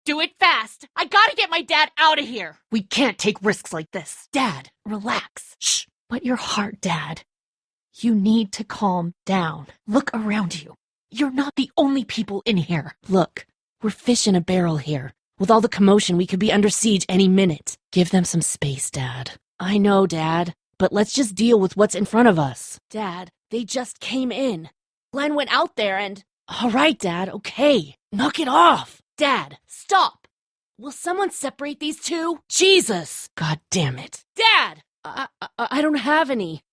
Do it fast! I gotta get my dad out of here! We can't take risks like this. Dad, relax. Shh! But your heart, Dad. You need to calm down. Look around you. You're not the only people in here. Look, we're fish in a barrel here. With all the commotion, we could be under siege any minute. Give them some space, Dad. I know, Dad, but let's just deal with what's in front of us. Dad, they just came in. Glenn went out there and... All right, Dad, okay. Knock it off. Dad, stop. Will someone separate these two? Jesus! God damn it. Dad! I don't have any.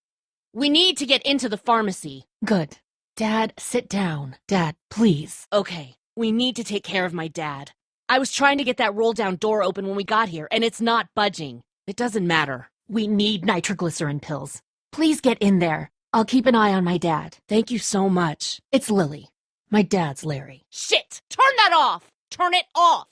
We need to get into the pharmacy. Good. Dad, sit down. Dad, please. Okay, we need to take care of my dad. I was trying to get that roll-down door open when we got here, and it's not budging. It doesn't matter. We need nitroglycerin pills. Please get in there. I'll keep an eye on my dad. Thank you so much. It's Lilly. My dad's Larry. Shit! Turn that off! Turn it off!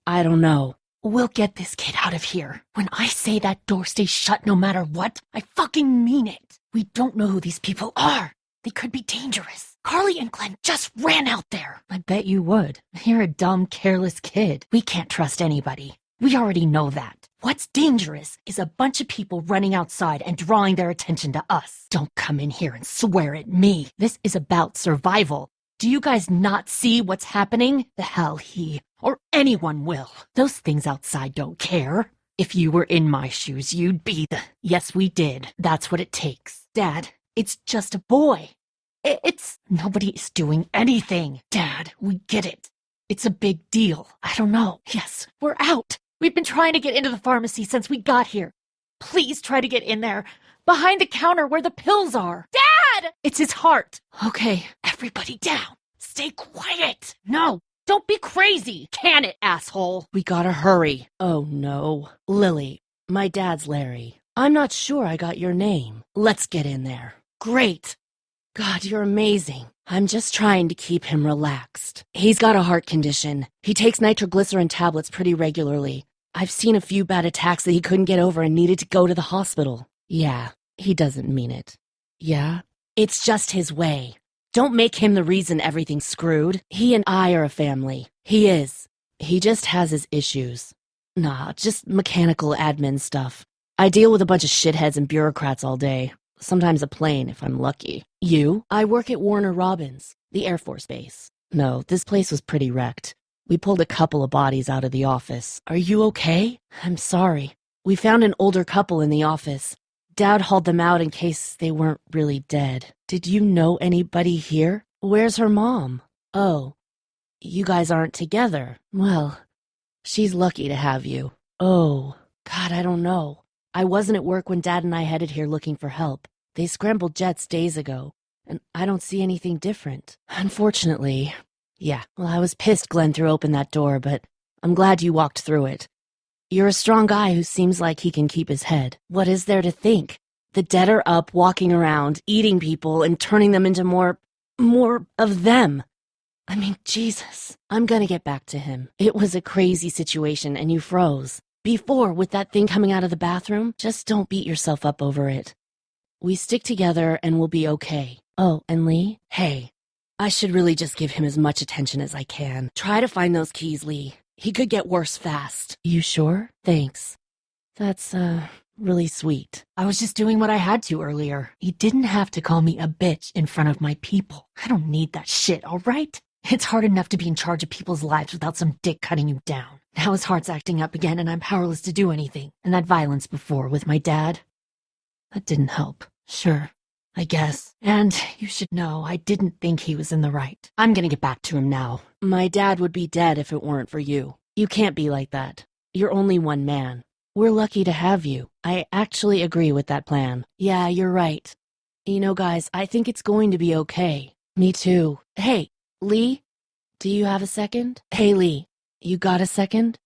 I don't know. We'll get this kid out of here. When I say that door stays shut no matter what, I fucking mean it. We don't know who these people are. They could be dangerous. Carly and Glenn just ran out there. I bet you would. You're a dumb, careless kid. We can't trust anybody. We already know that. What's dangerous is a bunch of people running outside and drawing their attention to us. Don't come in here and swear at me. This is about survival. Do you guys not see what's happening? The hell he or anyone will. Those things outside don't care. If you were in my shoes, you'd be the... Yes, we did. That's what it takes. Dad, it's just a boy. It's... Nobody is doing anything. Dad, we get it. It's a big deal. I don't know. Yes, we're out. We've been trying to get into the pharmacy since we got here. Please try to get in there. Behind the counter where the pills are. Dad! It's his heart. Okay, everybody down. Stay quiet. No, don't be crazy. Can it, asshole? We gotta hurry. Oh, no. Lilly, my dad's Larry. I'm not sure I got your name. Let's get in there. Great. God, you're amazing. I'm just trying to keep him relaxed. He's got a heart condition. He takes nitroglycerin tablets pretty regularly. I've seen a few bad attacks that he couldn't get over and needed to go to the hospital. Yeah, he doesn't mean it. Yeah? It's just his way. Don't make him the reason everything's screwed. He and I are a family. He is. He just has his issues. Nah, just mechanical admin stuff. I deal with a bunch of shitheads and bureaucrats all day. Sometimes a plane, if I'm lucky. You? I work at Warner Robins, the Air Force Base. No, this place was pretty wrecked. We pulled a couple of bodies out of the office. Are you okay? I'm sorry. We found an older couple in the office. Dad hauled them out in case they weren't really dead. Did you know anybody here? Where's her mom? Oh, you guys aren't together. Well, she's lucky to have you. Oh, God, I don't know. I wasn't at work when Dad and I headed here looking for help. They scrambled jets days ago, and I don't see anything different. Unfortunately. Yeah, well, I was pissed Glenn threw open that door, but I'm glad you walked through it. You're a strong guy who seems like he can keep his head. What is there to think? The dead are up, walking around, eating people, and turning them into more of them. I mean, Jesus. I'm gonna get back to him. It was a crazy situation, and you froze. Before, with that thing coming out of the bathroom, just don't beat yourself up over it. We stick together, and we'll be okay. Oh, and Lee? Hey, I should really just give him as much attention as I can. Try to find those keys, Lee. He could get worse fast. You sure? Thanks. That's, really sweet. I was just doing what I had to earlier. You didn't have to call me a bitch in front of my people. I don't need that shit, all right? It's hard enough to be in charge of people's lives without some dick cutting you down. Now his heart's acting up again and I'm powerless to do anything. And that violence before with my dad, that didn't help. Sure, I guess. And you should know, I didn't think he was in the right. I'm gonna get back to him now. My dad would be dead if it weren't for you. You can't be like that. You're only one man. We're lucky to have you. I actually agree with that plan. Yeah, you're right. You know, guys, I think it's going to be okay. Me too. Hey, Lee, do you have a second? Hey, Lee, you got a second?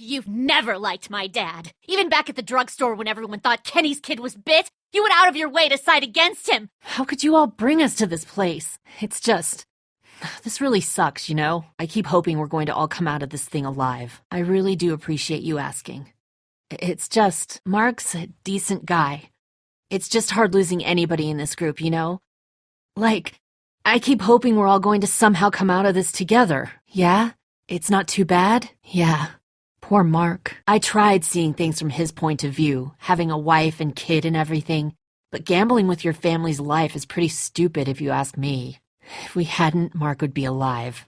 You've never liked my dad. Even back at the drugstore when everyone thought Kenny's kid was bit, you went out of your way to side against him. How could you all bring us to this place? It's just... This really sucks, you know? I keep hoping we're going to all come out of this thing alive. I really do appreciate you asking. It's just... Mark's a decent guy. It's just hard losing anybody in this group, you know? Like, I keep hoping we're all going to somehow come out of this together. Yeah? It's not too bad? Yeah. Poor Mark. I tried seeing things from his point of view, having a wife and kid and everything, but gambling with your family's life is pretty stupid if you ask me. If we hadn't, Mark would be alive.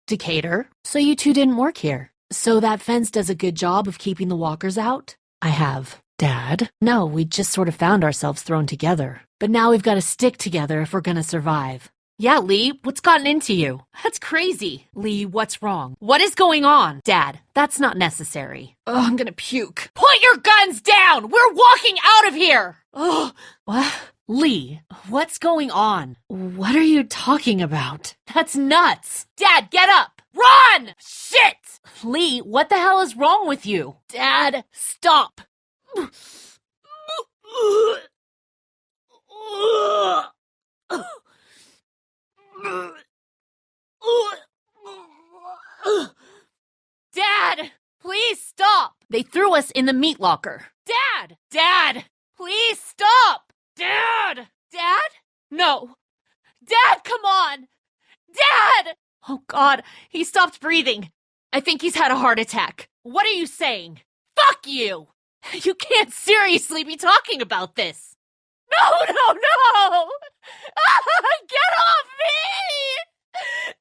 Decatur, so you two didn't work here. So that fence does a good job of keeping the walkers out? I have. Dad? No, we just sort of found ourselves thrown together. But now we've got to stick together if we're gonna survive. Yeah, Lee, what's gotten into you? That's crazy. Lee, what's wrong? What is going on? Dad, that's not necessary. Oh, I'm gonna puke. Put your guns down! We're walking out of here! Oh, what? Lee, what's going on? What are you talking about? That's nuts! Dad, get up! Run! Shit! Lee, what the hell is wrong with you? Dad, stop! Dad, please stop! They threw us in the meat locker. Dad! Dad! Please stop! Dad! Dad? No. Dad, come on! Dad! Oh, God, he stopped breathing. I think he's had a heart attack. What are you saying? Fuck you! You can't seriously be talking about this. No! Get off me!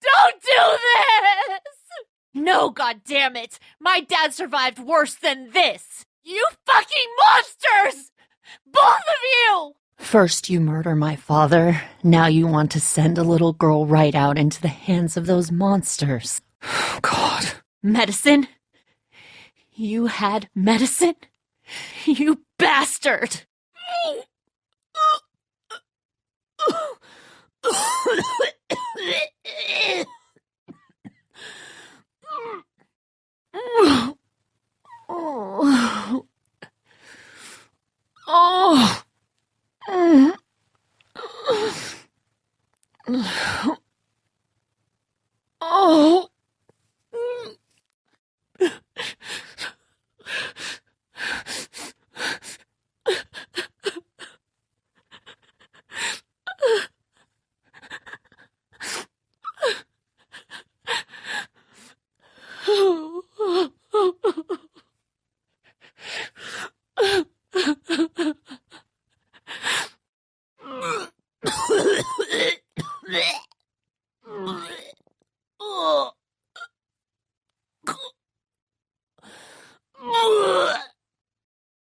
Don't do this! No, goddammit! My dad survived worse than this! You fucking monsters! Both of you! First you murder my father, now you want to send a little girl right out into the hands of those monsters. Oh, God. Medicine? You had medicine? You bastard!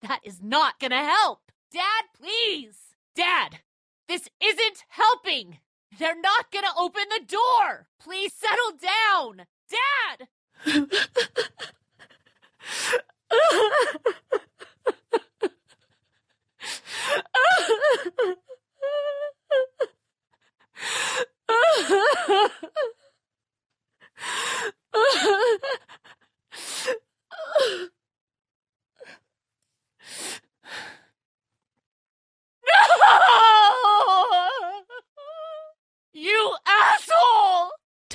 That is not gonna help! Dad, please! Dad! This isn't helping! They're not gonna open the door! Please settle down! Dad!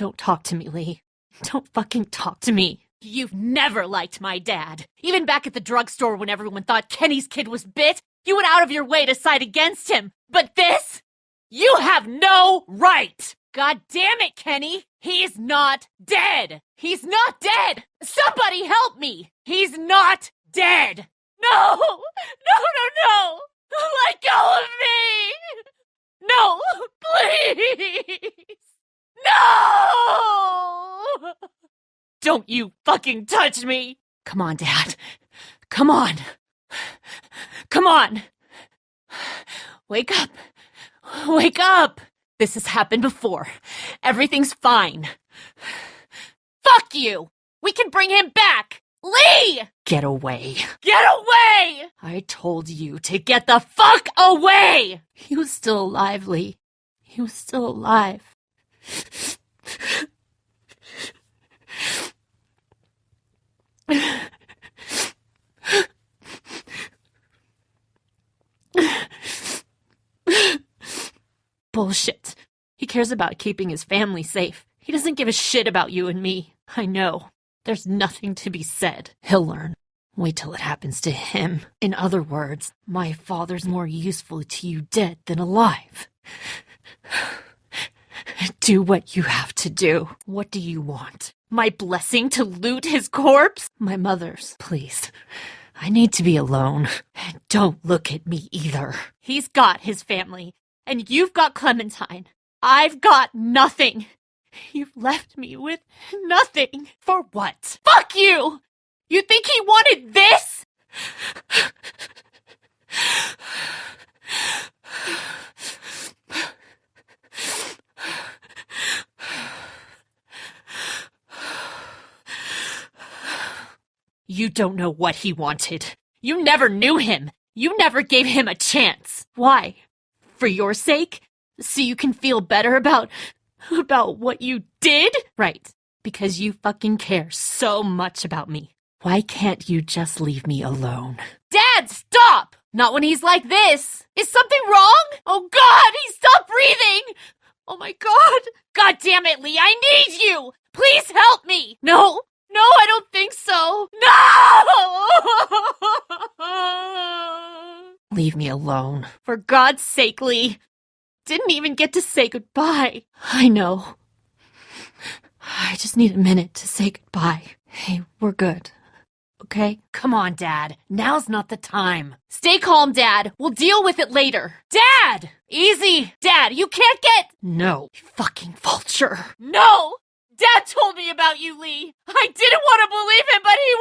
Don't talk to me, Lee. Don't fucking talk to me. You've never liked my dad. Even back at the drugstore when everyone thought Kenny's kid was bit, you went out of your way to side against him. But this? You have no right! God damn it, Kenny! He's not dead! He's not dead! Somebody help me! He's not dead! No! No, no, no! Let go of me! No! Please! No! Don't you fucking touch me! Come on, Dad. Come on. Come on. Wake up. Wake up! This has happened before. Everything's fine. Fuck you! We can bring him back! Lee! Get away. Get away! I told you to get the fuck away! He was still alive, Lee. He was still alive. Bullshit. He cares about keeping his family safe. He doesn't give a shit about you and me. I know. There's nothing to be said. He'll learn. Wait till it happens to him. In other words, my father's more useful to you dead than alive. Do what you have to do. What do you want? My blessing to loot his corpse? My mother's. Please. I need to be alone. And don't look at me either. He's got his family. And you've got Clementine. I've got nothing. You've left me with nothing. For what? Fuck you! You think he wanted this? You don't know what he wanted. You never knew him. You never gave him a chance. Why? For your sake? So you can feel better about what you did? Right. Because you fucking care so much about me. Why can't you just leave me alone? Dad, stop! Not when he's like this. Is something wrong? Oh God, he stopped breathing! Oh my God. God damn it, Lee, I need you! Please help me! No, I don't think so. No! Leave me alone. For God's sake, Lee. Didn't even get to say goodbye. I know. I just need a minute to say goodbye. Hey, we're good. Okay? Come on, Dad. Now's not the time. Stay calm, Dad. We'll deal with it later. Dad! Easy! Dad, you can't get— No. You fucking vulture. No! Dad told me about you, Lee. I didn't want to believe him, but he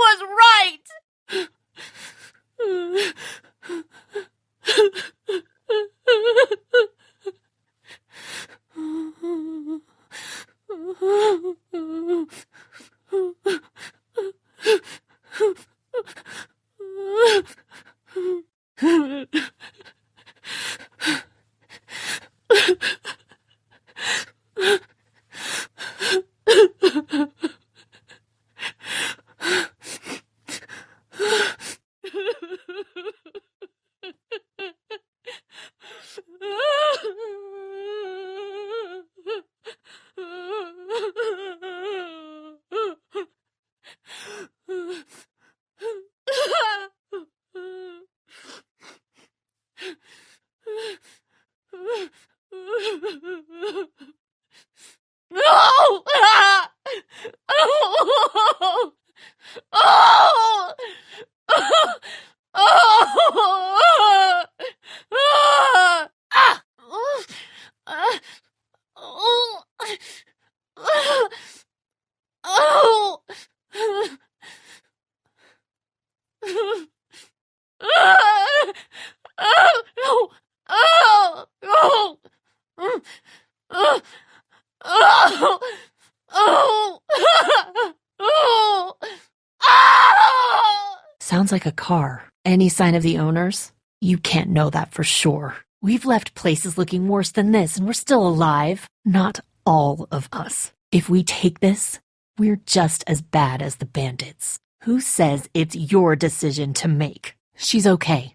Sounds like a car. Any sign of the owners? You can't know that for sure. We've left places looking worse than this, and we're still alive. Not all of us. If we take this, we're just as bad as the bandits. Who says it's your decision to make? She's okay.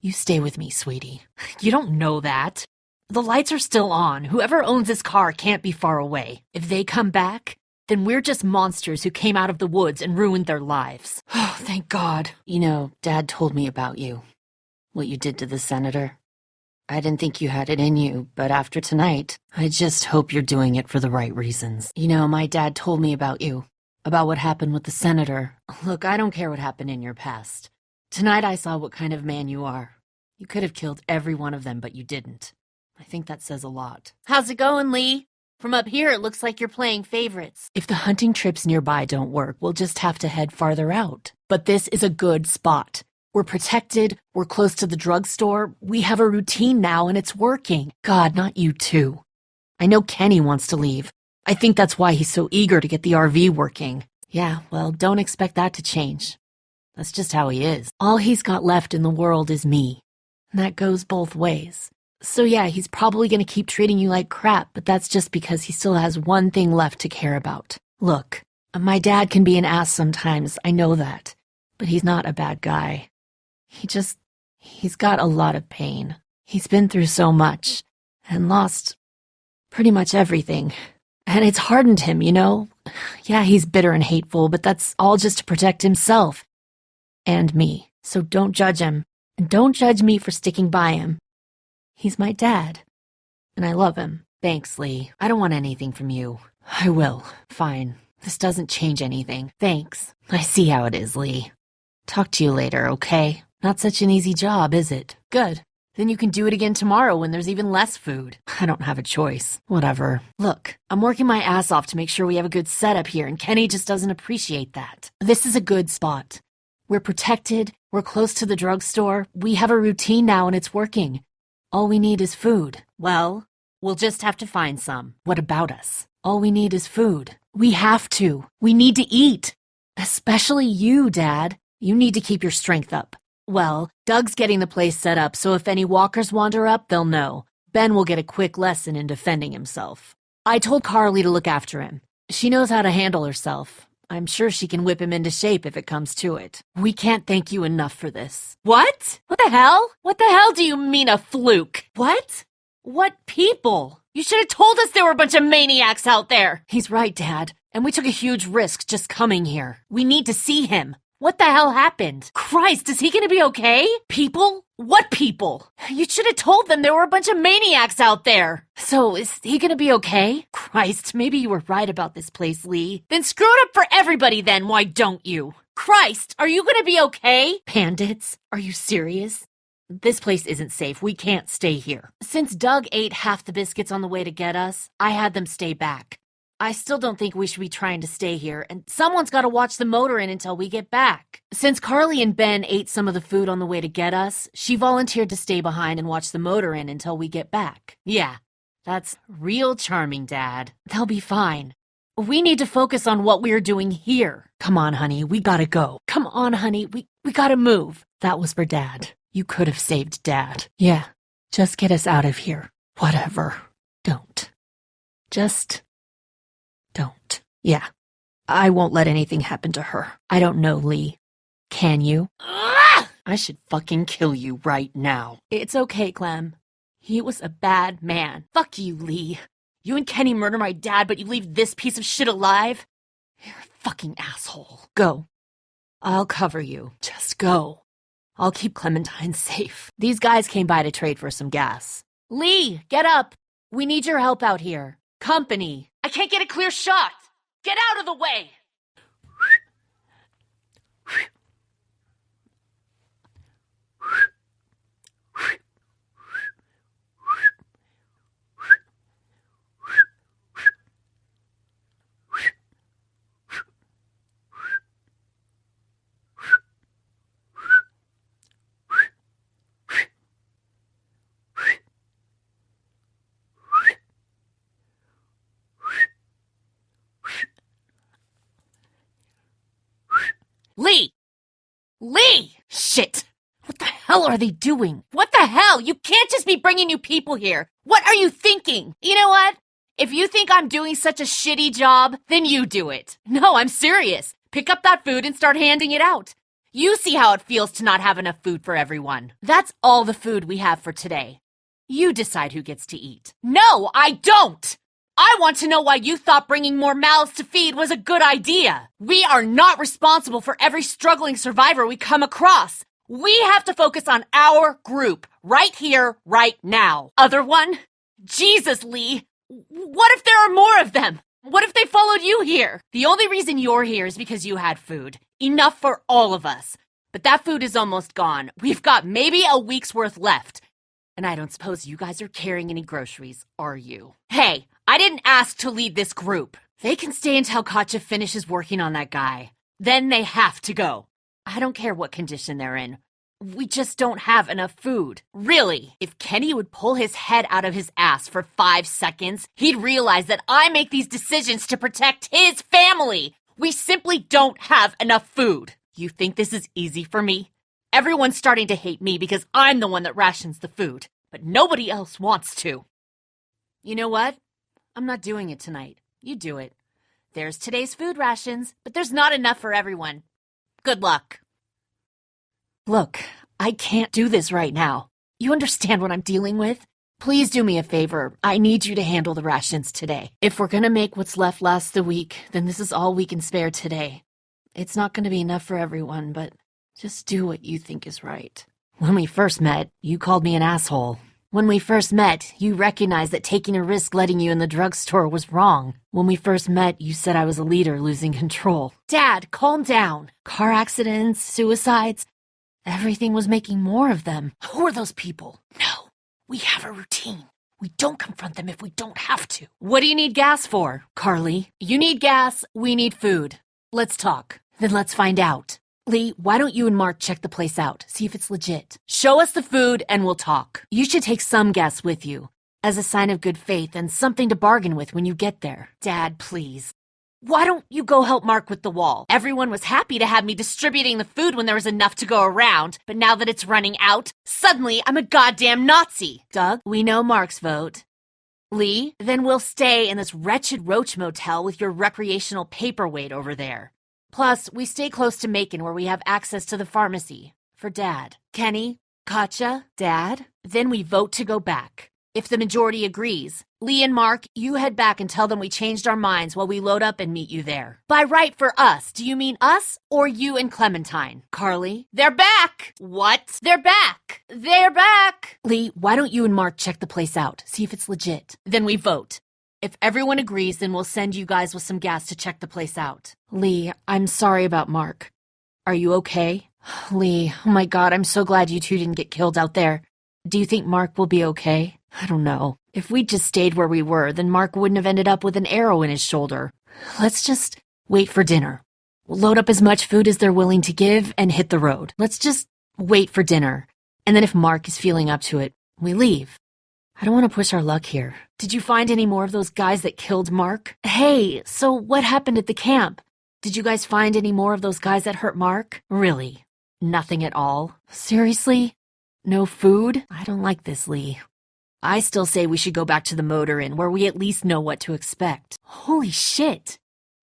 You stay with me, sweetie. You don't know that. The lights are still on. Whoever owns this car can't be far away. If they come back, then we're just monsters who came out of the woods and ruined their lives. Oh, thank God. You know, Dad told me about you. What you did to the senator. I didn't think you had it in you, but after tonight, I just hope you're doing it for the right reasons. You know, my dad told me about you. About what happened with the senator. Look, I don't care what happened in your past. Tonight I saw what kind of man you are. You could have killed every one of them, but you didn't. I think that says a lot. How's it going, Lee? From up here, it looks like you're playing favorites. If the hunting trips nearby don't work, we'll just have to head farther out. But this is a good spot. We're protected, we're close to the drugstore, we have a routine now and it's working. God, not you too. I know Kenny wants to leave. I think that's why he's so eager to get the RV working. Yeah, well, don't expect that to change. That's just how he is. All he's got left in the world is me. And that goes both ways. So yeah, he's probably gonna keep treating you like crap, but that's just because he still has one thing left to care about. Look, my dad can be an ass sometimes, I know that. But he's not a bad guy. He's got a lot of pain. He's been through so much, and lost pretty much everything. And it's hardened him, you know? Yeah, he's bitter and hateful, but that's all just to protect himself. And me. So don't judge him. And don't judge me for sticking by him. He's my dad. And I love him. Thanks, Lee. I don't want anything from you. I will. Fine. This doesn't change anything. Thanks. I see how it is, Lee. Talk to you later, okay? Not such an easy job, is it? Good. Then you can do it again tomorrow when there's even less food. I don't have a choice. Whatever. Look, I'm working my ass off to make sure we have a good setup here, and Kenny just doesn't appreciate that. This is a good spot. We're protected, we're close to the drugstore, we have a routine now and it's working. All we need is food. Well, we'll just have to find some. What about us? All we need is food. We have to. We need to eat. Especially you, Dad. You need to keep your strength up. Well, Doug's getting the place set up, so if any walkers wander up, they'll know. Ben will get a quick lesson in defending himself. I told Carly to look after him. She knows how to handle herself. I'm sure she can whip him into shape if it comes to it. We can't thank you enough for this. What? What the hell? What the hell do you mean a fluke? What? What people? You should have told us there were a bunch of maniacs out there. He's right, Dad. And we took a huge risk just coming here. We need to see him. What the hell happened? Christ, is he gonna be okay? People? What people? You should have told them there were a bunch of maniacs out there. So, is he gonna be okay? Christ, maybe you were right about this place, Lee. Then screw it up for everybody then, why don't you? Christ, are you gonna be okay? Bandits? Are you serious? This place isn't safe. We can't stay here. Since Doug ate half the biscuits on the way to get us, I had them stay back. I still don't think we should be trying to stay here, and someone's got to watch the motor inn until we get back. Since Carly and Ben ate some of the food on the way to get us, she volunteered to stay behind and watch the motor inn until we get back. Yeah, that's real charming, Dad. They'll be fine. We need to focus on what we're doing here. Come on, honey, we gotta go. Come on, honey, we gotta move. That was for Dad. You could have saved Dad. Yeah, just get us out of here. Whatever. Don't. Just... don't. Yeah. I won't let anything happen to her. I don't know, Lee. Can you? I should fucking kill you right now. It's okay, Clem. He was a bad man. Fuck you, Lee. You and Kenny murder my dad, but you leave this piece of shit alive? You're a fucking asshole. Go. I'll cover you. Just go. I'll keep Clementine safe. These guys came by to trade for some gas. Lee, get up. We need your help out here. Company. I can't get a clear shot. Get out of the way. Lee! Lee! Shit! What the hell are they doing? What the hell? You can't just be bringing new people here. What are you thinking? You know what? If you think I'm doing such a shitty job, then you do it. No, I'm serious. Pick up that food and start handing it out. You see how it feels to not have enough food for everyone. That's all the food we have for today. You decide who gets to eat. No, I don't! I want to know why you thought bringing more mouths to feed was a good idea. We are not responsible for every struggling survivor we come across. We have to focus on our group, right here, right now. Other one? Jesus, Lee. What if there are more of them? What if they followed you here? The only reason you're here is because you had food. Enough for all of us. But that food is almost gone. We've got maybe a week's worth left. And I don't suppose you guys are carrying any groceries, are you? Hey, I didn't ask to lead this group. They can stay until Katja finishes working on that guy. Then they have to go. I don't care what condition they're in. We just don't have enough food. Really, if Kenny would pull his head out of his ass for 5 seconds, he'd realize that I make these decisions to protect his family. We simply don't have enough food. You think this is easy for me? Everyone's starting to hate me because I'm the one that rations the food, but nobody else wants to. You know what? I'm not doing it tonight. You do it. There's today's food rations, but there's not enough for everyone. Good luck. Look, I can't do this right now. You understand what I'm dealing with? Please do me a favor. I need you to handle the rations today. If we're gonna make what's left last the week, then this is all we can spare today. It's not gonna be enough for everyone, but just do what you think is right. When we first met, you called me an asshole. When we first met, you recognized that taking a risk letting you in the drugstore was wrong. When we first met, you said I was a leader losing control. Dad, calm down. Car accidents, suicides, everything was making more of them. Who are those people? No, we have a routine. We don't confront them if we don't have to. What do you need gas for, Carly? You need gas, we need food. Let's talk. Then let's find out. Lee, why don't you and Mark check the place out, see if it's legit. Show us the food and we'll talk. You should take some gas with you, as a sign of good faith and something to bargain with when you get there. Dad, please. Why don't you go help Mark with the wall? Everyone was happy to have me distributing the food when there was enough to go around, but now that it's running out, suddenly I'm a goddamn Nazi. Doug, we know Mark's vote. Lee, then we'll stay in this wretched roach motel with your recreational paperweight over there. Plus, we stay close to Macon where we have access to the pharmacy. For Dad. Kenny, Katja, Dad, then we vote to go back. If the majority agrees, Lee and Mark, you head back and tell them we changed our minds while we load up and meet you there. By right for us, do you mean us or you and Clementine? Carly, they're back! What? They're back! They're back! Lee, why don't you and Mark check the place out, see if it's legit. Then we vote. If everyone agrees, then we'll send you guys with some gas to check the place out. Lee, I'm sorry about Mark. Are you okay? Lee, oh my God, I'm so glad you two didn't get killed out there. Do you think Mark will be okay? I don't know. If we'd just stayed where we were, then Mark wouldn't have ended up with an arrow in his shoulder. Let's just wait for dinner. We'll load up as much food as they're willing to give and hit the road. Let's just wait for dinner. And then if Mark is feeling up to it, we leave. I don't want to push our luck here. Did you find any more of those guys that killed Mark? Hey, so what happened at the camp? Did you guys find any more of those guys that hurt Mark? Really? Nothing at all? Seriously? No food? I don't like this, Lee. I still say we should go back to the motor inn where we at least know what to expect. Holy shit!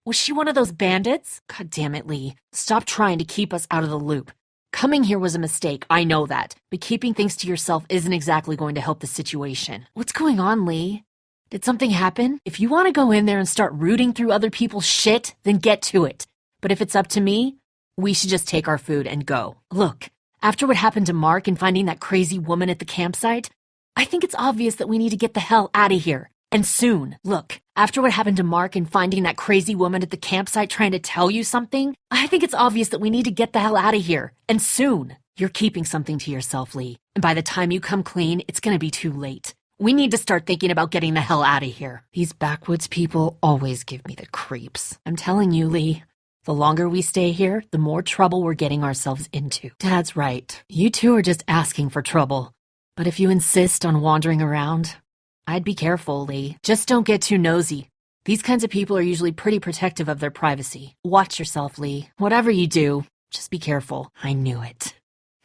Was she one of those bandits? God damn it, Lee. Stop trying to keep us out of the loop. Coming here was a mistake, I know that, but keeping things to yourself isn't exactly going to help the situation. What's going on, Lee? Did something happen? If you want to go in there and start rooting through other people's shit, then get to it. But if it's up to me, we should just take our food and go. Look, after what happened to Mark and finding that crazy woman at the campsite, I think it's obvious that we need to get the hell out of here. And soon. Look, after what happened to Mark and finding that crazy woman at the campsite trying to tell you something, I think it's obvious that we need to get the hell out of here. And soon. You're keeping something to yourself, Lee. And by the time you come clean, it's gonna be too late. We need to start thinking about getting the hell out of here. These backwoods people always give me the creeps. I'm telling you, Lee. The longer we stay here, the more trouble we're getting ourselves into. Dad's right. You two are just asking for trouble. But if you insist on wandering around, I'd be careful, Lee. Just don't get too nosy. These kinds of people are usually pretty protective of their privacy. Watch yourself, Lee. Whatever you do, just be careful. I knew it.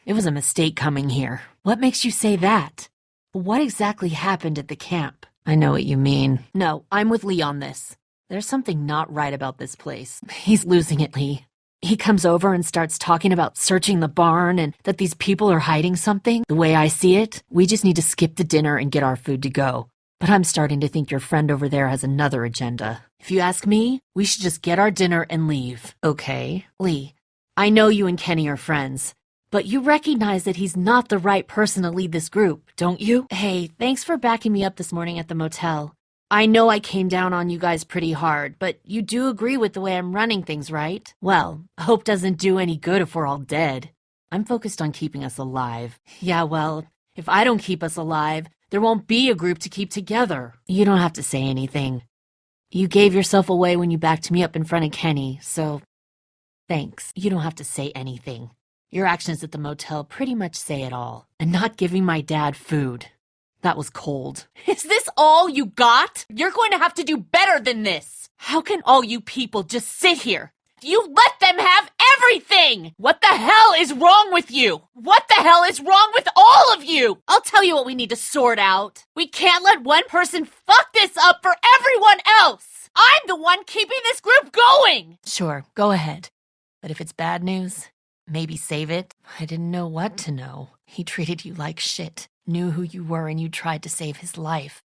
It was a mistake coming here. What makes you say that? What exactly happened at the camp? I know what you mean. No, I'm with Lee on this. There's something not right about this place. He's losing it, Lee. He comes over and starts talking about searching the barn and that these people are hiding something. The way I see it, we just need to skip the dinner and get our food to go. But I'm starting to think your friend over there has another agenda. If you ask me, we should just get our dinner and leave. Okay, Lee, I know you and Kenny are friends, but you recognize that he's not the right person to lead this group, don't you? Hey, thanks for backing me up this morning at the motel. I know I came down on you guys pretty hard, but you do agree with the way I'm running things, right? Well, hope doesn't do any good if we're all dead. I'm focused on keeping us alive. Yeah, well, if I don't keep us alive, there won't be a group to keep together. You don't have to say anything. You gave yourself away when you backed me up in front of Kenny, so thanks. You don't have to say anything. Your actions at the motel pretty much say it all. And not giving my dad food. That was cold. Is this all you got? You're going to have to do better than this. How can all you people just sit here? You let them have everything! What the hell is wrong with you? What the hell is wrong with all of you? I'll tell you what we need to sort out. We can't let one person fuck this up for everyone else! I'm the one keeping this group going! Sure, go ahead. But if it's bad news, maybe save it. I didn't know what to know. He treated you like shit, knew who you were, and you tried to save his life.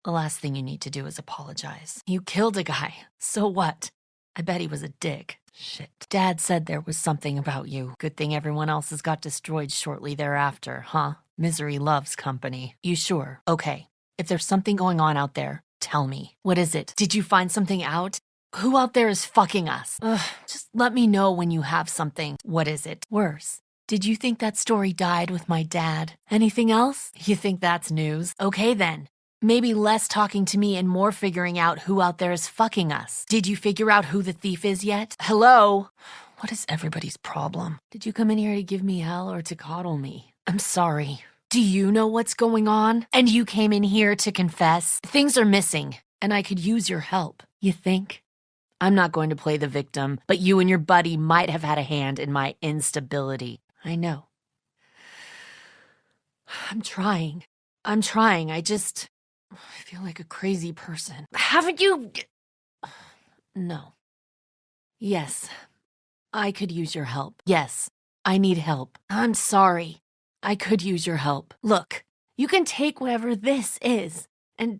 The last thing you need to do is apologize. You killed a guy. So what? I bet he was a dick. Shit. Dad said there was something about you. Good thing everyone else's got destroyed shortly thereafter, huh? Misery loves company. You sure? Okay. If there's something going on out there, tell me. What is it? Did you find something out? Who out there is fucking us? Just let me know when you have something. What is it? Worse. Did you think that story died with my dad? Anything else? You think that's news? Okay then. Maybe less talking to me and more figuring out who out there is fucking us. Did you figure out who the thief is yet? Hello? What is everybody's problem? Did you come in here to give me hell or to coddle me? I'm sorry. Do you know what's going on? And you came in here to confess? Things are missing, and I could use your help. You think? I'm not going to play the victim, but you and your buddy might have had a hand in my instability. I know. I'm trying. I feel like a crazy person. Haven't you... No. Yes. I could use your help. Yes. I need help. I'm sorry. I could use your help. Look, you can take whatever this is, and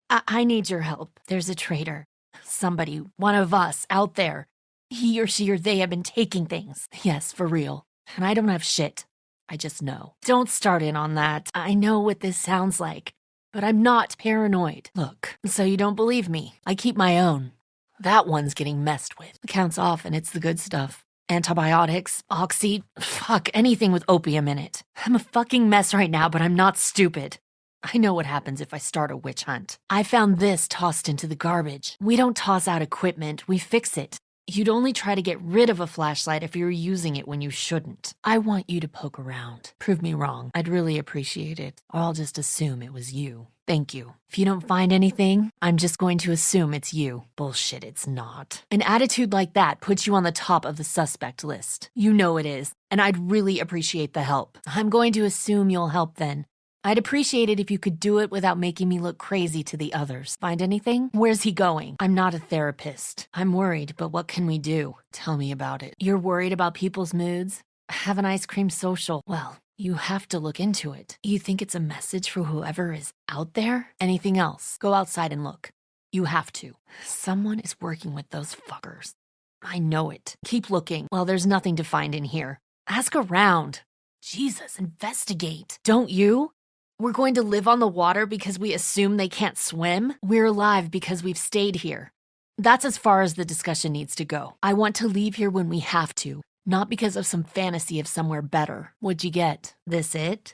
I need your help. There's a traitor. Somebody, one of us, out there. He or she or they have been taking things. Yes, for real. And I don't have shit. I just know. Don't start in on that. I know what this sounds like. But I'm not paranoid. Look, so you don't believe me. I keep my own. That one's getting messed with. The count's off and it's the good stuff. Antibiotics, oxy, fuck, anything with opium in it. I'm a fucking mess right now, but I'm not stupid. I know what happens if I start a witch hunt. I found this tossed into the garbage. We don't toss out equipment, we fix it. You'd only try to get rid of a flashlight if you were using it when you shouldn't. I want you to poke around. Prove me wrong. I'd really appreciate it. Or I'll just assume it was you. Thank you. If you don't find anything, I'm just going to assume it's you. Bullshit, it's not. An attitude like that puts you on the top of the suspect list. You know it is, and I'd really appreciate the help. I'm going to assume you'll help then. I'd appreciate it if you could do it without making me look crazy to the others. Find anything? Where's he going? I'm not a therapist. I'm worried, but what can we do? Tell me about it. You're worried about people's moods? Have an ice cream social. Well, you have to look into it. You think it's a message for whoever is out there? Anything else? Go outside and look. You have to. Someone is working with those fuckers. I know it. Keep looking. Well, there's nothing to find in here. Ask around. Jesus, investigate. Don't you? We're going to live on the water because we assume they can't swim? We're alive because we've stayed here. That's as far as the discussion needs to go. I want to leave here when we have to, not because of some fantasy of somewhere better. What'd you get? This it?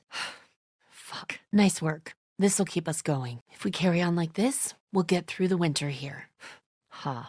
Fuck. Nice work. This'll keep us going. If we carry on like this, we'll get through the winter here.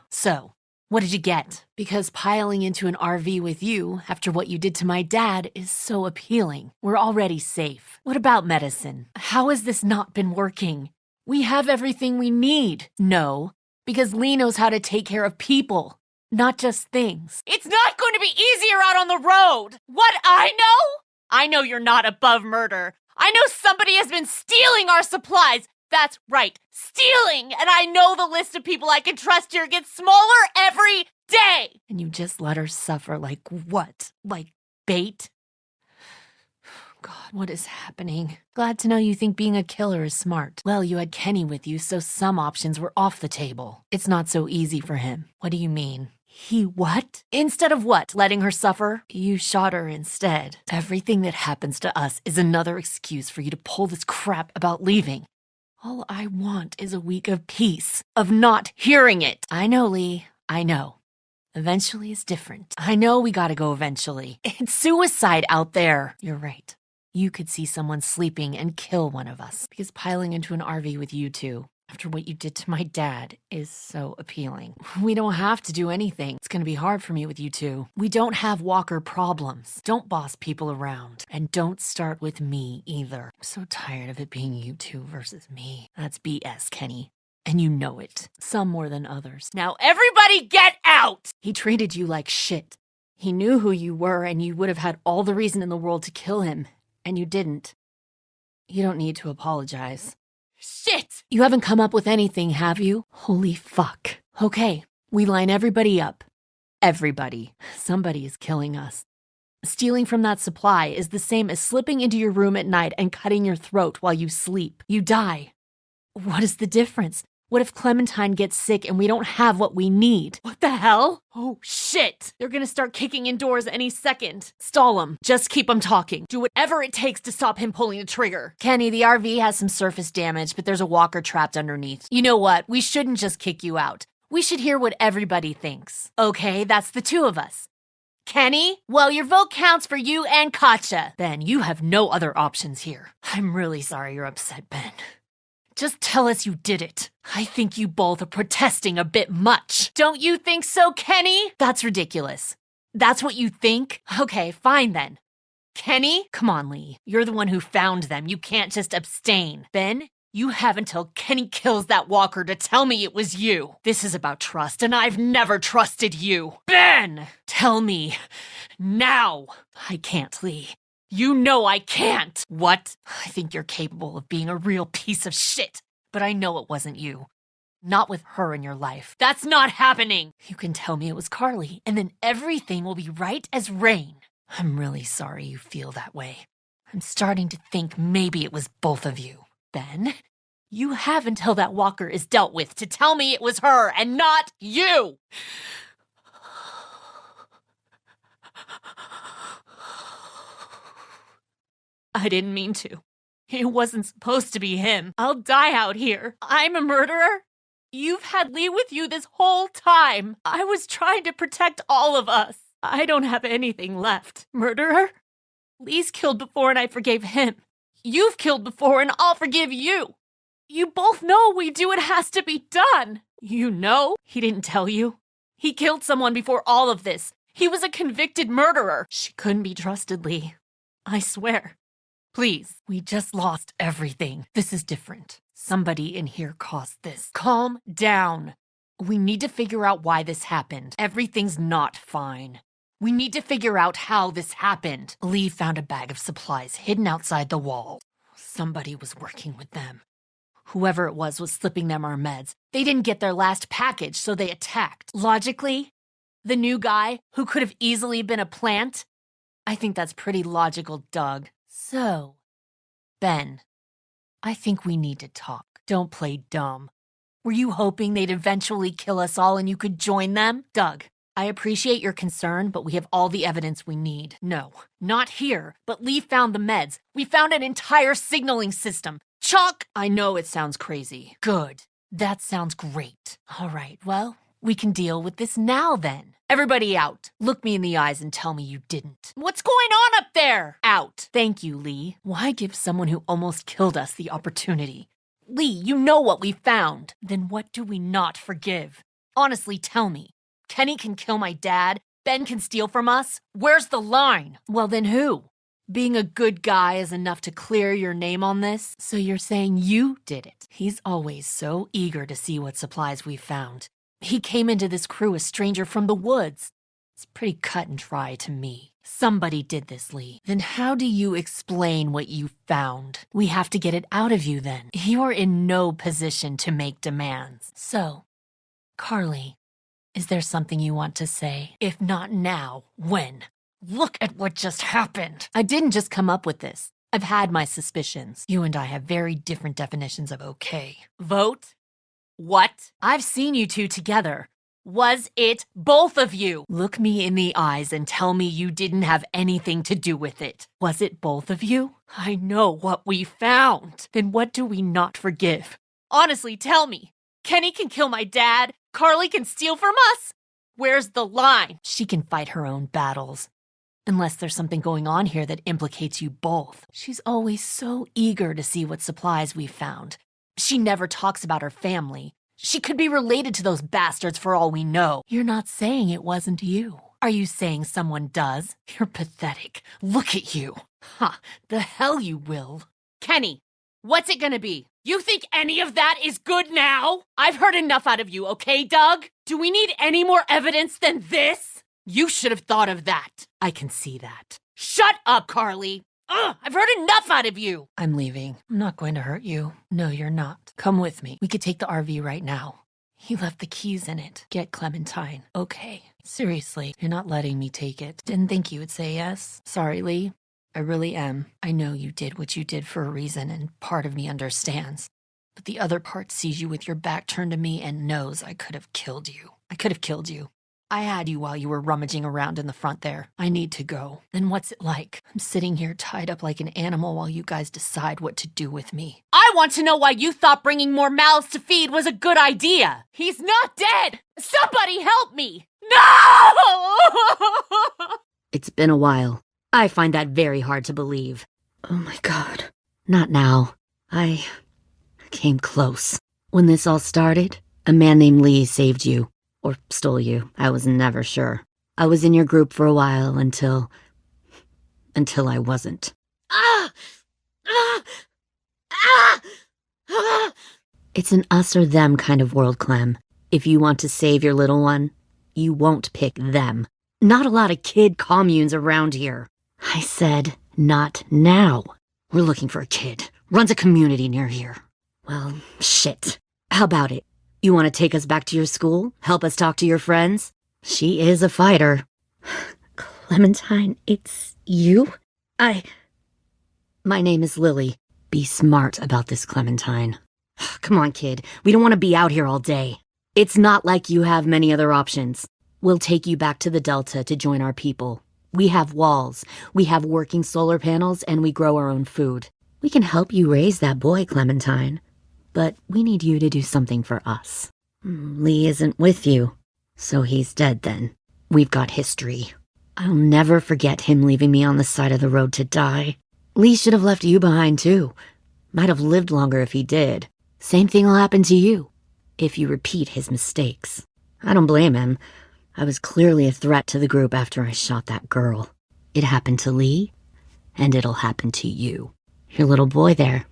So, what did you get? Because piling into an RV with you after what you did to my dad is so appealing. We're already safe. What about medicine? How has this not been working? We have everything we need. No, because Lee knows how to take care of people, not just things. It's not going to be easier out on the road. What I know you're not above murder. I know somebody has been stealing our supplies, That's right, stealing! And I know the list of people I can trust here gets smaller every day! And you just let her suffer like what? Like bait? God, what is happening? Glad to know you think being a killer is smart. Well, you had Kenny with you, so some options were off the table. It's not so easy for him. What do you mean? He what? Instead of what? Letting her suffer? You shot her instead. Everything that happens to us is another excuse for you to pull this crap about leaving. All I want is a week of peace, of not hearing it. I know, Lee. I know. Eventually is different. I know we gotta go eventually. It's suicide out there. You're right. You could see someone sleeping and kill one of us, because piling into an RV with you two, after what you did to my dad, is so appealing. We don't have to do anything. It's gonna be hard for me with you two. We don't have Walker problems. Don't boss people around. And don't start with me either. I'm so tired of it being you two versus me. That's BS, Kenny. And you know it. Some more than others. Now everybody get out! He treated you like shit. He knew who you were, and you would have had all the reason in the world to kill him. And you didn't. You don't need to apologize. Shit! You haven't come up with anything, have you? Holy fuck. Okay, we line everybody up. Everybody. Somebody is killing us. Stealing from that supply is the same as slipping into your room at night and cutting your throat while you sleep. You die. What is the difference? What if Clementine gets sick and we don't have what we need? What the hell? Oh, shit. They're gonna start kicking in doors any second. Stall him. Just keep him talking. Do whatever it takes to stop him pulling the trigger. Kenny, the RV has some surface damage, but there's a walker trapped underneath. You know what? We shouldn't just kick you out. We should hear what everybody thinks. Okay, that's the two of us. Kenny? Well, your vote counts for you and Katja. Ben, you have no other options here. I'm really sorry you're upset, Ben. Just tell us you did it. I think you both are protesting a bit much. Don't you think so, Kenny? That's ridiculous. That's what you think? Okay, fine then. Kenny? Come on, Lee. You're the one who found them. You can't just abstain. Ben, you have until Kenny kills that walker to tell me it was you. This is about trust, and I've never trusted you. Ben! Tell me. Now. I can't, Lee. You know I can't! What? I think you're capable of being a real piece of shit, but I know it wasn't you. Not with her in your life. That's not happening! You can tell me it was Carly, and then everything will be right as rain. I'm really sorry you feel that way. I'm starting to think maybe it was both of you. Ben, you have until that walker is dealt with to tell me it was her and not you! I didn't mean to. It wasn't supposed to be him. I'll die out here. I'm a murderer? You've had Lee with you this whole time. I was trying to protect all of us. I don't have anything left. Murderer? Lee's killed before and I forgave him. You've killed before and I'll forgive you. You both know we do what has to be done. You know? He didn't tell you. He killed someone before all of this. He was a convicted murderer. She couldn't be trusted, Lee. I swear. Please, we just lost everything. This is different. Somebody in here caused this. Calm down. We need to figure out why this happened. Everything's not fine. We need to figure out how this happened. Lee found a bag of supplies hidden outside the wall. Somebody was working with them. Whoever it was slipping them our meds. They didn't get their last package, so they attacked. Logically, the new guy, who could have easily been a plant? I think that's pretty logical, Doug. So, Ben, I think we need to talk. Don't play dumb. Were you hoping they'd eventually kill us all and you could join them? Doug, I appreciate your concern, but we have all the evidence we need. No, not here, but Lee found the meds. We found an entire signaling system. Chalk! I know it sounds crazy. Good. That sounds great. All right, well, we can deal with this now then. Everybody out. Look me in the eyes and tell me you didn't. What's going on up there? Out. Thank you, Lee. Why give someone who almost killed us the opportunity? Lee, you know what we found. Then what do we not forgive? Honestly, tell me. Kenny can kill my dad. Ben can steal from us. Where's the line? Well, then who? Being a good guy is enough to clear your name on this? So you're saying you did it. He's always so eager to see what supplies we found. He came into this crew a stranger from the woods. It's pretty cut and dry to me. Somebody did this, Lee. Then how do you explain what you found? We have to get it out of you then. You're in no position to make demands. So, Carly, is there something you want to say? If not now, when? Look at what just happened. I didn't just come up with this. I've had my suspicions. You and I have very different definitions of okay. Vote? What? I've seen you two together. Was it both of you? Look me in the eyes and tell me you didn't have anything to do with it. Was it both of you? I know what we found. Then what do we not forgive? Honestly, tell me. Kenny can kill my dad. Carly can steal from us. Where's the line? She can fight her own battles. Unless there's something going on here that implicates you both. She's always so eager to see what supplies we've found. She never talks about her family. She could be related to those bastards for all we know. You're not saying it wasn't you. Are you saying someone does? You're pathetic. Look at you. Ha, the hell you will. Kenny, what's it gonna be? You think any of that is good now? I've heard enough out of you, okay, Doug? Do we need any more evidence than this? You should have thought of that. I can see that. Shut up, Carly. Ugh, I've heard enough out of you. I'm leaving. I'm not going to hurt you. No, you're not. Come with me. We could take the RV right now. He left the keys in it. Get Clementine. Okay. Seriously, you're not letting me take it. Didn't think you would say yes. Sorry, Lee. I really am. I know you did what you did for a reason, and part of me understands. But the other part sees you with your back turned to me and knows I could have killed you. I could have killed you. I had you while you were rummaging around in the front there. I need to go. Then what's it like? I'm sitting here tied up like an animal while you guys decide what to do with me. I want to know why you thought bringing more mouths to feed was a good idea. He's not dead. Somebody help me. No! It's been a while. I find that very hard to believe. Oh my God. Not now. I came close. When this all started, a man named Lee saved you. Or stole you. I was never sure. I was in your group for a while until I wasn't. It's an us or them kind of world, Clem. If you want to save your little one, you won't pick them. Not a lot of kid communes around here. I said, not now. We're looking for a kid. Runs a community near here. Well, shit. How about it? You want to take us back to your school? Help us talk to your friends? She is a fighter. Clementine, it's you? My name is Lilly. Be smart about this, Clementine. Come on, kid. We don't want to be out here all day. It's not like you have many other options. We'll take you back to the Delta to join our people. We have walls, we have working solar panels, and we grow our own food. We can help you raise that boy, Clementine. But we need you to do something for us. Lee isn't with you, so he's dead then. We've got history. I'll never forget him leaving me on the side of the road to die. Lee should have left you behind too. Might have lived longer if he did. Same thing will happen to you, if you repeat his mistakes. I don't blame him. I was clearly a threat to the group after I shot that girl. It happened to Lee, and it'll happen to you. Your little boy there.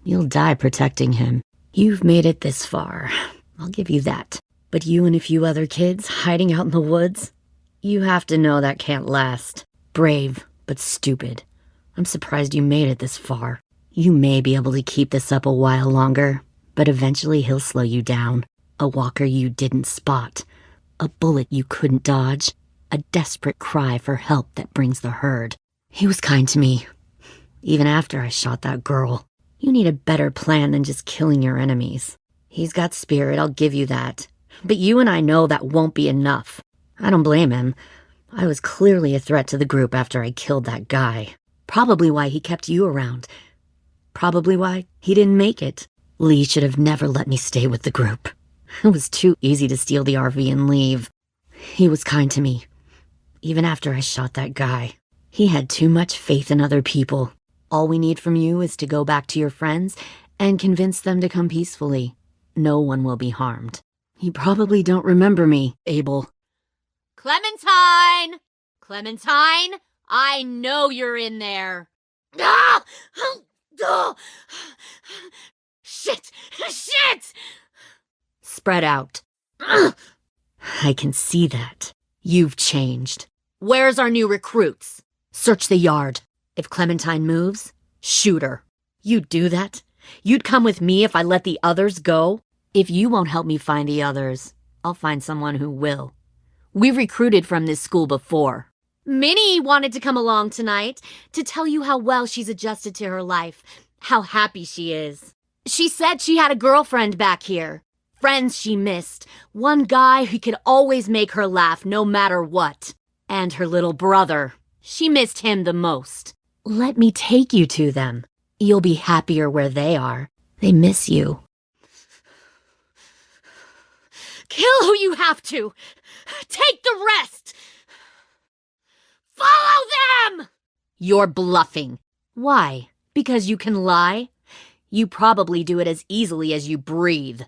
You'll die protecting him. You've made it this far. I'll give you that. But you and a few other kids hiding out in the woods? You have to know that can't last. Brave, but stupid. I'm surprised you made it this far. You may be able to keep this up a while longer, but eventually he'll slow you down. A walker you didn't spot. A bullet you couldn't dodge. A desperate cry for help that brings the herd. He was kind to me, even after I shot that girl. You need a better plan than just killing your enemies. He's got spirit, I'll give you that. But you and I know that won't be enough. I don't blame him. I was clearly a threat to the group after I killed that guy. Probably why he kept you around. Probably why he didn't make it. Lee should have never let me stay with the group. It was too easy to steal the RV and leave. He was kind to me, even after I shot that guy. He had too much faith in other people. All we need from you is to go back to your friends and convince them to come peacefully. No one will be harmed. You probably don't remember me, Abel. Clementine! Clementine! I know you're in there. Ah! Oh! Shit! Shit! Spread out. I can see that. You've changed. Where's our new recruits? Search the yard. If Clementine moves, shoot her. You'd do that? You'd come with me if I let the others go? If you won't help me find the others, I'll find someone who will. We've recruited from this school before. Minnie wanted to come along tonight to tell you how well she's adjusted to her life, how happy she is. She said she had a girlfriend back here. Friends she missed. One guy who could always make her laugh no matter what. And her little brother. She missed him the most. Let me take you to them. You'll be happier where they are. They miss you. Kill who you have to. Take the rest. Follow them! You're bluffing. Why? Because you can lie? You probably do it as easily as you breathe.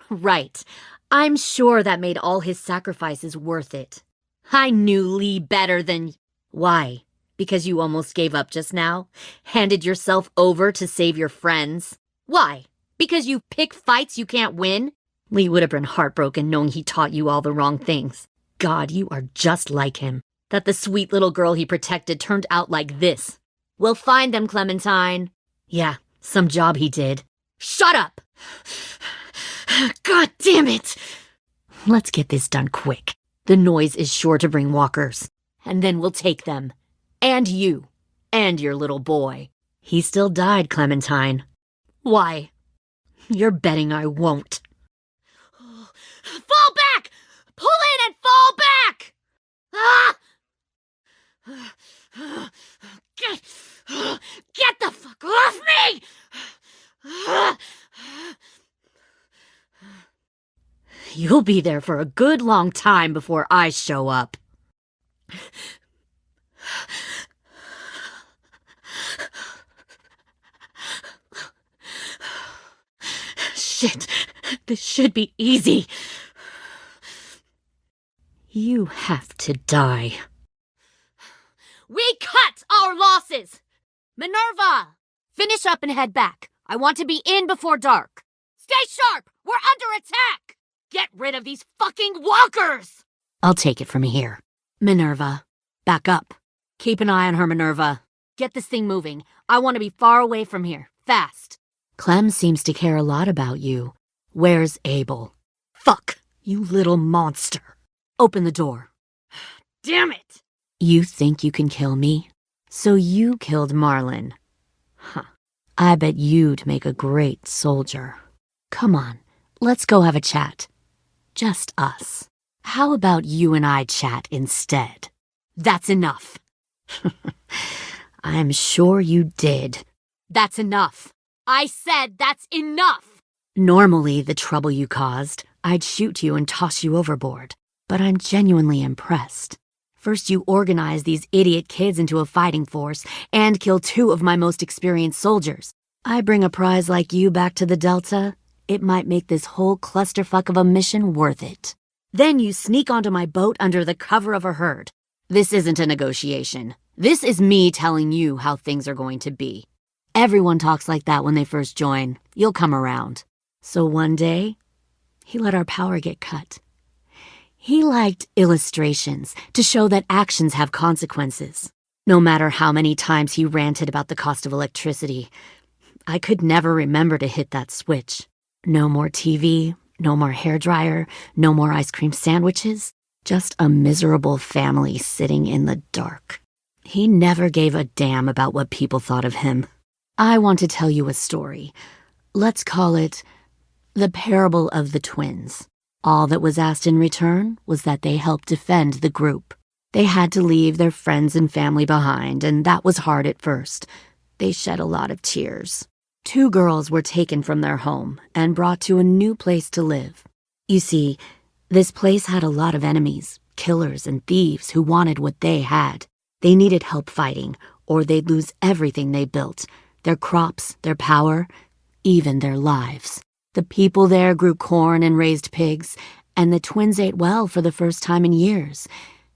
Right. I'm sure that made all his sacrifices worth it. I knew Lee better than... Why? Because you almost gave up just now? Handed yourself over to save your friends? Why? Because you pick fights you can't win? Lee would have been heartbroken knowing he taught you all the wrong things. God, you are just like him. That the sweet little girl he protected turned out like this. We'll find them, Clementine. Yeah, some job he did. Shut up! God damn it! Let's get this done quick. The noise is sure to bring walkers. And then we'll take them. And you. And your little boy. He still died, Clementine. Why? You're betting I won't. Fall back! Pull in and fall back! Ah! Get the fuck off me! You'll be there for a good long time before I show up. Shit, this should be easy. You have to die. We cut our losses! Minerva! Finish up and head back. I want to be in before dark. Stay sharp! We're under attack! Get rid of these fucking walkers! I'll take it from here. Minerva, back up. Keep an eye on her, Minerva. Get this thing moving. I want to be far away from here. Fast. Clem seems to care a lot about you. Where's Abel? Fuck, you little monster. Open the door. Damn it! You think you can kill me? So you killed Marlon. Huh. I bet you'd make a great soldier. Come on, let's go have a chat. Just us. How about you and I chat instead? That's enough. I'm sure you did. That's enough. I said that's enough. Normally, the trouble you caused, I'd shoot you and toss you overboard. But I'm genuinely impressed. First you organize these idiot kids into a fighting force and kill 2 of my most experienced soldiers. I bring a prize like you back to the Delta, it might make this whole clusterfuck of a mission worth it. Then you sneak onto my boat under the cover of a herd. This isn't a negotiation. This is me telling you how things are going to be. Everyone talks like that when they first join. You'll come around. So one day, he let our power get cut. He liked illustrations to show that actions have consequences. No matter how many times he ranted about the cost of electricity, I could never remember to hit that switch. No more TV, no more hairdryer, no more ice cream sandwiches, just a miserable family sitting in the dark. He never gave a damn about what people thought of him. I want to tell you a story. Let's call it The Parable of the Twins. All that was asked in return was that they help defend the group. They had to leave their friends and family behind, and that was hard at first. They shed a lot of tears. 2 girls were taken from their home and brought to a new place to live. You see, this place had a lot of enemies, killers and thieves who wanted what they had. They needed help fighting, or they'd lose everything they built, their crops, their power, even their lives. The people there grew corn and raised pigs, and the twins ate well for the first time in years.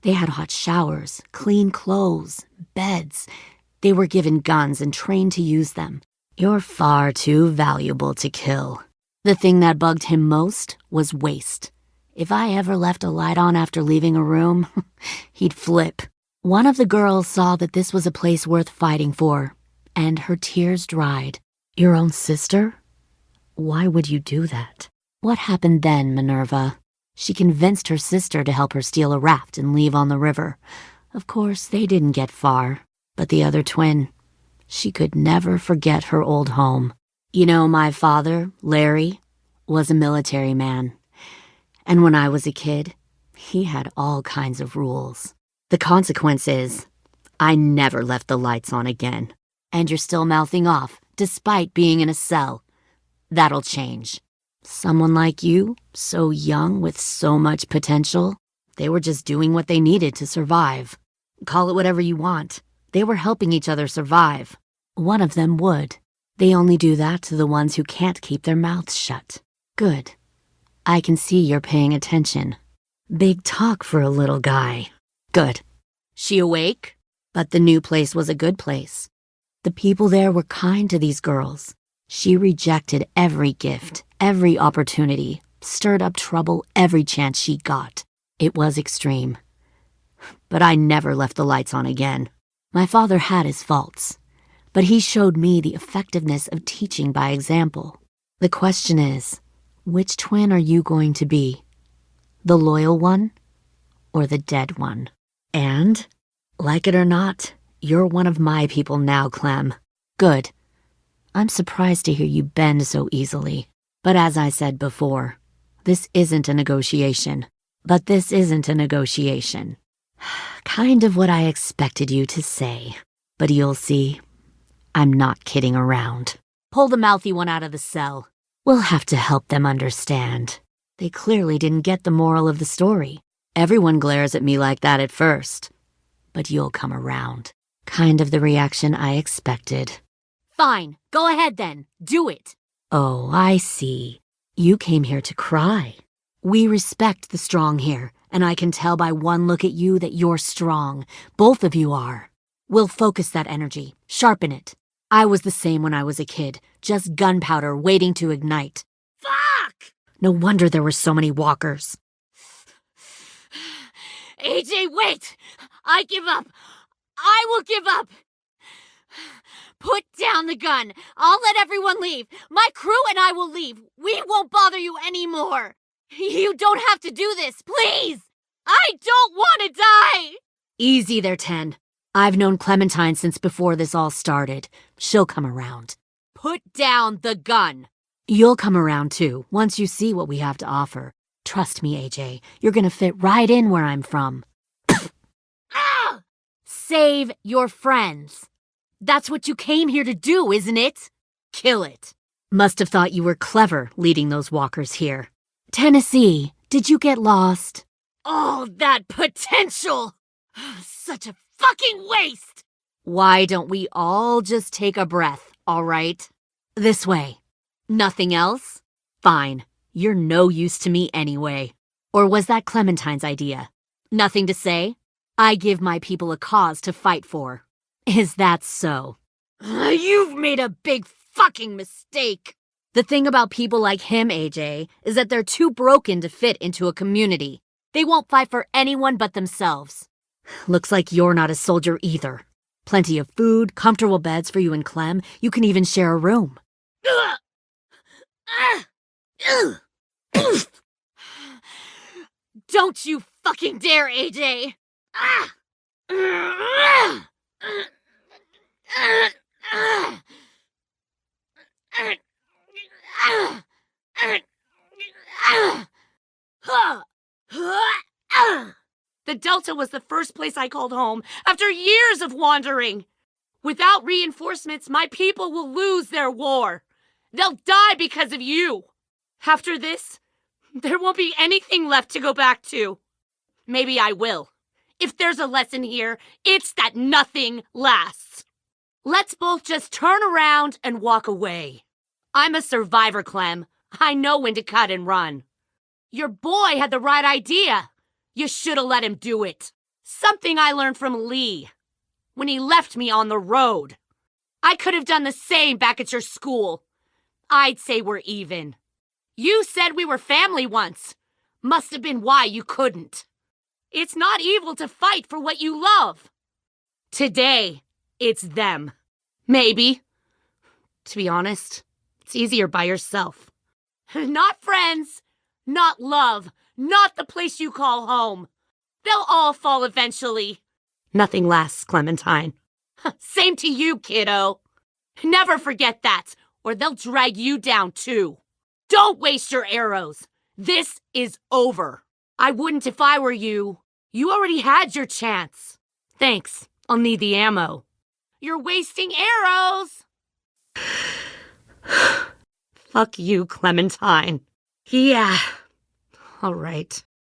They had hot showers, clean clothes, beds. They were given guns and trained to use them. You're far too valuable to kill. The thing that bugged him most was waste. If I ever left a light on after leaving a room, he'd flip. One of the girls saw that this was a place worth fighting for, and her tears dried. Your own sister? Why would you do that? What happened then, Minerva? She convinced her sister to help her steal a raft and leave on the river. Of course, they didn't get far. But the other twin, she could never forget her old home. You know, my father, Larry, was a military man. And when I was a kid, he had all kinds of rules. The consequence is, I never left the lights on again. And you're still mouthing off, despite being in a cell. That'll change. Someone like you, so young with so much potential, they were just doing what they needed to survive. Call it whatever you want. They were helping each other survive. One of them would. They only do that to the ones who can't keep their mouths shut. Good. I can see you're paying attention. Big talk for a little guy. Good. She awake? But the new place was a good place. The people there were kind to these girls. She rejected every gift, every opportunity, stirred up trouble every chance she got. It was extreme. But I never left the lights on again. My father had his faults, but he showed me the effectiveness of teaching by example. The question is, which twin are you going to be? The loyal one or the dead one? And, like it or not, you're one of my people now, Clem. Good. I'm surprised to hear you bend so easily. But as I said before, this isn't a negotiation. But this isn't a negotiation. Kind of what I expected you to say. But you'll see, I'm not kidding around. Pull the mouthy one out of the cell. We'll have to help them understand. They clearly didn't get the moral of the story. Everyone glares at me like that at first. But you'll come around. Kind of the reaction I expected. Fine, go ahead then. Do it. Oh, I see. You came here to cry. We respect the strong here, and I can tell by one look at you that you're strong. Both of you are. We'll focus that energy, sharpen it. I was the same when I was a kid, just gunpowder waiting to ignite. Fuck! No wonder there were so many walkers. AJ, wait! I give up. I will give up. Put down the gun. I'll let everyone leave. My crew and I will leave. We won't bother you anymore. You don't have to do this, please. I don't want to die. Easy there, 10. I've known Clementine since before this all started. She'll come around. Put down the gun. You'll come around too, once you see what we have to offer. Trust me, AJ, you're gonna fit right in where I'm from. Ah! Save your friends. That's what you came here to do, isn't it? Kill it. Must have thought you were clever leading those walkers here. Tennessee, did you get lost? Oh, that potential! Such a fucking waste! Why don't we all just take a breath, all right? This way. Nothing else? Fine. You're no use to me anyway. Or was that Clementine's idea? Nothing to say? I give my people a cause to fight for. Is that so? You've made a big fucking mistake. The thing about people like him, AJ, is that they're too broken to fit into a community. They won't fight for anyone but themselves. Looks like you're not a soldier either. Plenty of food, comfortable beds for you and Clem. You can even share a room. Don't you fucking dare, AJ! The Delta was the first place I called home after years of wandering. Without reinforcements, my people will lose their war. They'll die because of you. After this, there won't be anything left to go back to. Maybe I will. If there's a lesson here, it's that nothing lasts. Let's both just turn around and walk away. I'm a survivor, Clem. I know when to cut and run. Your boy had the right idea. You should have let him do it. Something I learned from Lee when he left me on the road. I could have done the same back at your school. I'd say we're even. You said we were family once. Must have been why you couldn't. It's not evil to fight for what you love. Today, it's them. Maybe. To be honest, it's easier by yourself. Not friends, not love, not the place you call home. They'll all fall eventually. Nothing lasts, Clementine. Same to you, kiddo. Never forget that, or they'll drag you down too. Don't waste your arrows. This is over. I wouldn't if I were you. You already had your chance. Thanks. I'll need the ammo. You're wasting arrows. Fuck you, Clementine. Yeah. All right.